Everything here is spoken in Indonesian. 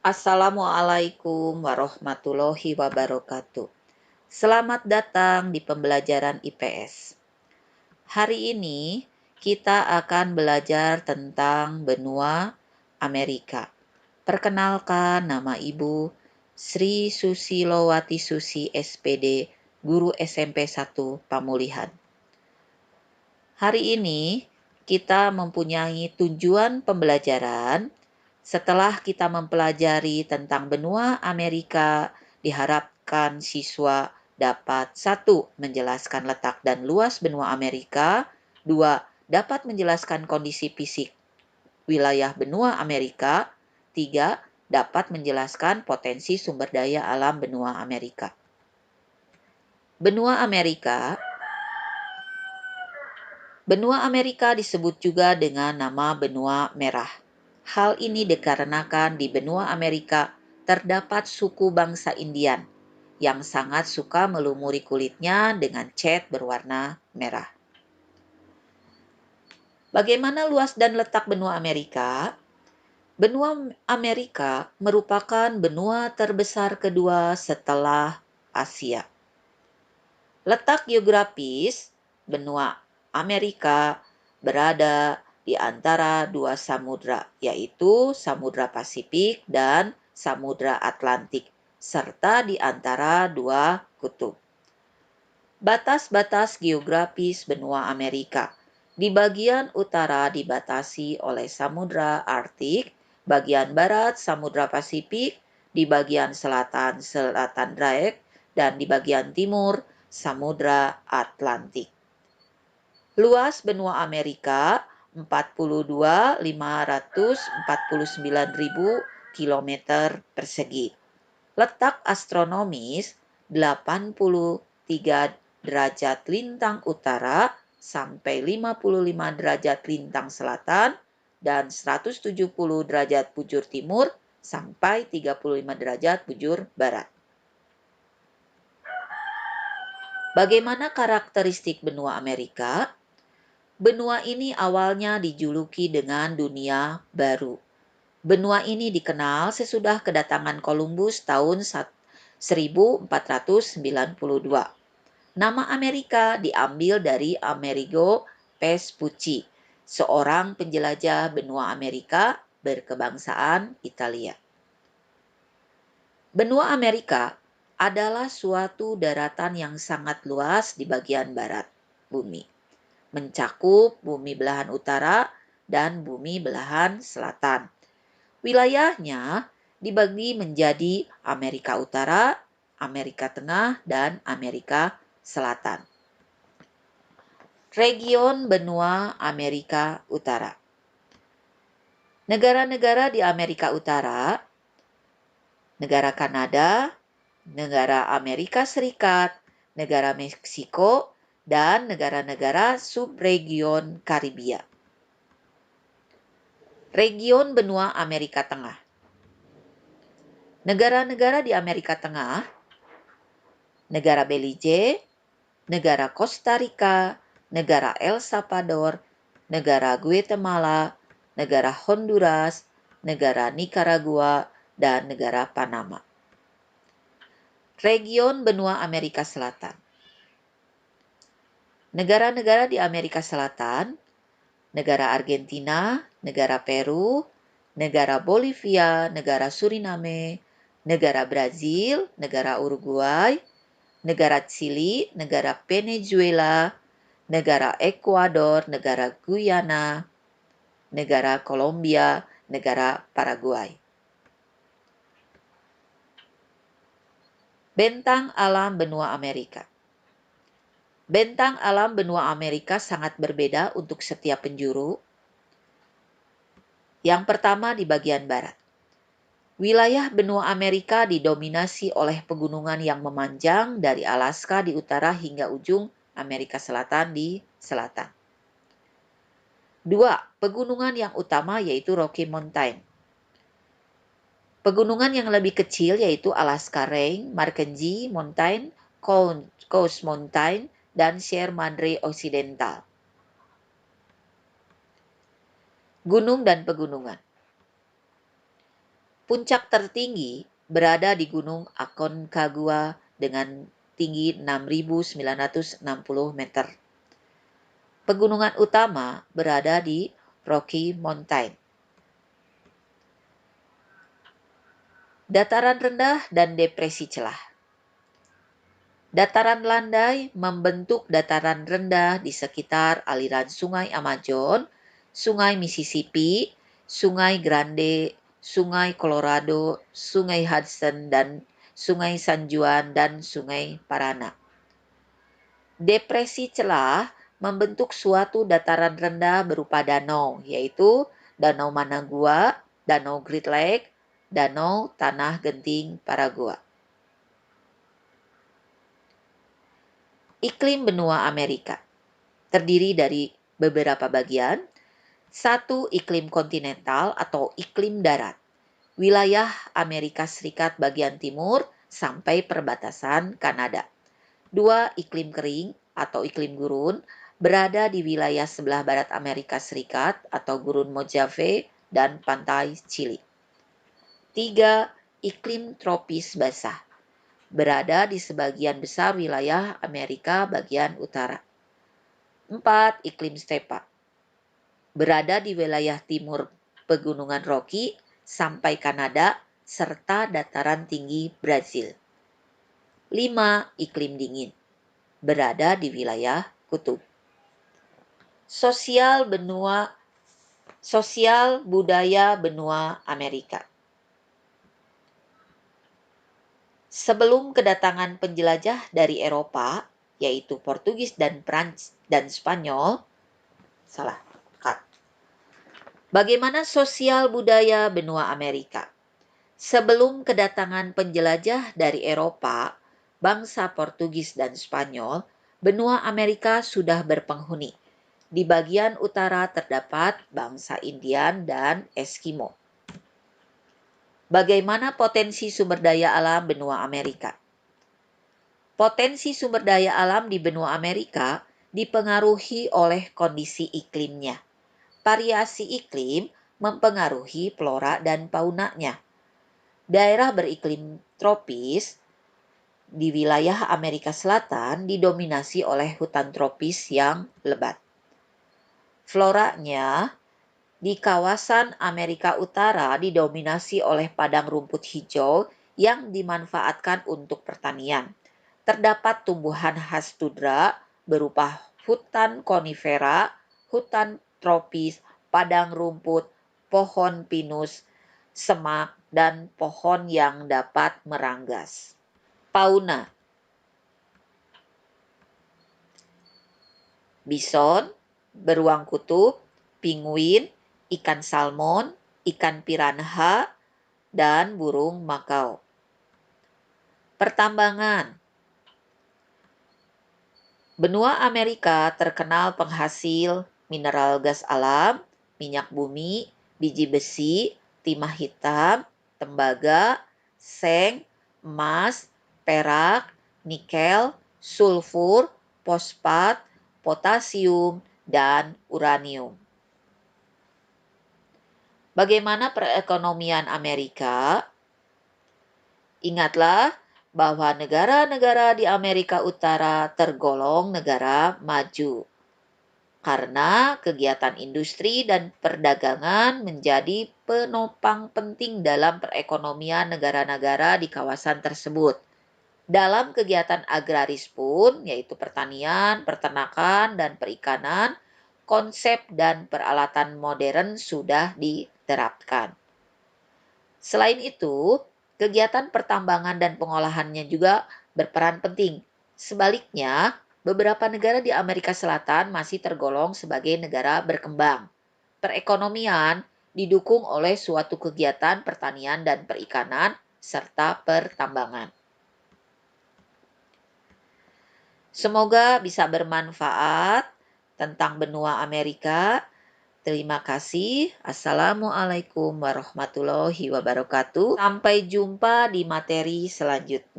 Assalamualaikum warahmatullahi wabarakatuh. Selamat datang di pembelajaran IPS. Hari ini kita akan belajar tentang benua Amerika. Perkenalkan, nama Ibu Sri Susilowati Susi SPD, Guru SMP 1 Pamulihan. Hari ini kita mempunyai tujuan pembelajaran. Setelah kita mempelajari tentang benua Amerika, diharapkan siswa dapat 1. Menjelaskan letak dan luas benua Amerika. 2. Dapat menjelaskan kondisi fisik wilayah benua Amerika. 3. Dapat menjelaskan potensi sumber daya alam benua Amerika. Benua Amerika disebut juga dengan nama benua merah. Hal ini dikarenakan di benua Amerika terdapat suku bangsa Indian yang sangat suka melumuri kulitnya dengan cat berwarna merah. Bagaimana luas dan letak benua Amerika? Benua Amerika merupakan benua terbesar kedua setelah Asia. Letak geografis benua Amerika berada di antara dua samudra, yaitu Samudra Pasifik dan Samudra Atlantik, serta di antara dua kutub. Batas-batas geografis benua Amerika. Di bagian utara dibatasi oleh Samudra Arktik, bagian barat Samudra Pasifik, di bagian selatan Selatan Drake, dan di bagian timur Samudra Atlantik. Luas benua Amerika 42.549.000 km persegi. Letak astronomis 83 derajat lintang utara sampai 55 derajat lintang selatan dan 170 derajat bujur timur sampai 35 derajat bujur barat. Bagaimana karakteristik benua Amerika? Benua ini awalnya dijuluki dengan dunia baru. Benua ini dikenal sesudah kedatangan Columbus tahun 1492. Nama Amerika diambil dari Amerigo Vespucci, seorang penjelajah benua Amerika berkebangsaan Italia. Benua Amerika adalah suatu daratan yang sangat luas di bagian barat bumi, mencakup bumi belahan utara dan bumi belahan selatan. Wilayahnya dibagi menjadi Amerika Utara, Amerika Tengah, dan Amerika Selatan. Region benua Amerika Utara. Negara-negara di Amerika Utara, negara Kanada, negara Amerika Serikat, negara Meksiko, dan negara-negara subregion Karibia. Region benua Amerika Tengah. Negara-negara di Amerika Tengah, negara Belize, negara Costa Rica, negara El Salvador, negara Guatemala, negara Honduras, negara Nicaragua, dan negara Panama. Region benua Amerika Selatan. Negara-negara di Amerika Selatan, negara Argentina, negara Peru, negara Bolivia, negara Suriname, negara Brazil, negara Uruguay, negara Chili, negara Venezuela, negara Ekuador, negara Guyana, negara Kolombia, negara Paraguay. Bentang alam benua Amerika. Bentang alam benua Amerika sangat berbeda untuk setiap penjuru. Yang pertama di bagian barat. Wilayah benua Amerika didominasi oleh pegunungan yang memanjang dari Alaska di utara hingga ujung Amerika Selatan di selatan. 2. Pegunungan yang utama yaitu Rocky Mountain. Pegunungan yang lebih kecil yaitu Alaska Range, Mackenzie Mountain, Coast Mountain, dan Sierra Madre Occidental. Gunung dan pegunungan. Puncak tertinggi berada di Gunung Aconcagua dengan tinggi 6.960 meter. Pegunungan utama berada di Rocky Mountain. Dataran rendah dan depresi celah. Dataran landai membentuk dataran rendah di sekitar aliran Sungai Amazon, Sungai Mississippi, Sungai Grande, Sungai Colorado, Sungai Hudson, dan Sungai San Juan, dan Sungai Parana. Depresi celah membentuk suatu dataran rendah berupa danau, yaitu Danau Managua, Danau Great Lake, Danau Tanah Genting Paraguay. Iklim benua Amerika terdiri dari beberapa bagian. Satu, iklim kontinental atau iklim darat, wilayah Amerika Serikat bagian timur sampai perbatasan Kanada. Dua, iklim kering atau iklim gurun, berada di wilayah sebelah barat Amerika Serikat atau gurun Mojave dan pantai Chili. Tiga, iklim tropis basah, berada di sebagian besar wilayah Amerika bagian utara. 4. Iklim stepa, berada di wilayah timur Pegunungan Rocky sampai Kanada serta dataran tinggi Brazil. 5. Iklim dingin, berada di wilayah kutub. Sosial budaya benua Amerika. Sebelum kedatangan penjelajah dari Eropa, yaitu Portugis dan Prancis dan Spanyol, Bagaimana sosial budaya benua Amerika? Sebelum kedatangan penjelajah dari Eropa, bangsa Portugis dan Spanyol, benua Amerika sudah berpenghuni. Di bagian utara terdapat bangsa Indian dan Eskimo. Bagaimana potensi sumber daya alam benua Amerika? Potensi sumber daya alam di benua Amerika dipengaruhi oleh kondisi iklimnya. Variasi iklim mempengaruhi flora dan faunanya. Daerah beriklim tropis di wilayah Amerika Selatan didominasi oleh hutan tropis yang lebat. Floranya di kawasan Amerika Utara didominasi oleh padang rumput hijau yang dimanfaatkan untuk pertanian. Terdapat tumbuhan khas tundra berupa hutan konifera, hutan tropis, padang rumput, pohon pinus, semak, dan pohon yang dapat meranggas. Fauna. Bison, beruang kutub, penguin, ikan salmon, ikan piranha, dan burung makau. Pertambangan. Benua Amerika terkenal penghasil mineral gas alam, minyak bumi, biji besi, timah hitam, tembaga, seng, emas, perak, nikel, sulfur, fosfat, potasium, dan uranium. Bagaimana perekonomian Amerika? Ingatlah bahwa negara-negara di Amerika Utara tergolong negara maju, karena kegiatan industri dan perdagangan menjadi penopang penting dalam perekonomian negara-negara di kawasan tersebut. Dalam kegiatan agraris pun, yaitu pertanian, peternakan, dan perikanan, konsep dan peralatan modern sudah diterapkan. Selain itu, kegiatan pertambangan dan pengolahannya juga berperan penting. Sebaliknya, beberapa negara di Amerika Selatan masih tergolong sebagai negara berkembang. Perekonomian didukung oleh suatu kegiatan pertanian dan perikanan serta pertambangan. Semoga bisa bermanfaat tentang benua Amerika. Terima kasih. Assalamualaikum warahmatullahi wabarakatuh. Sampai jumpa di materi selanjutnya.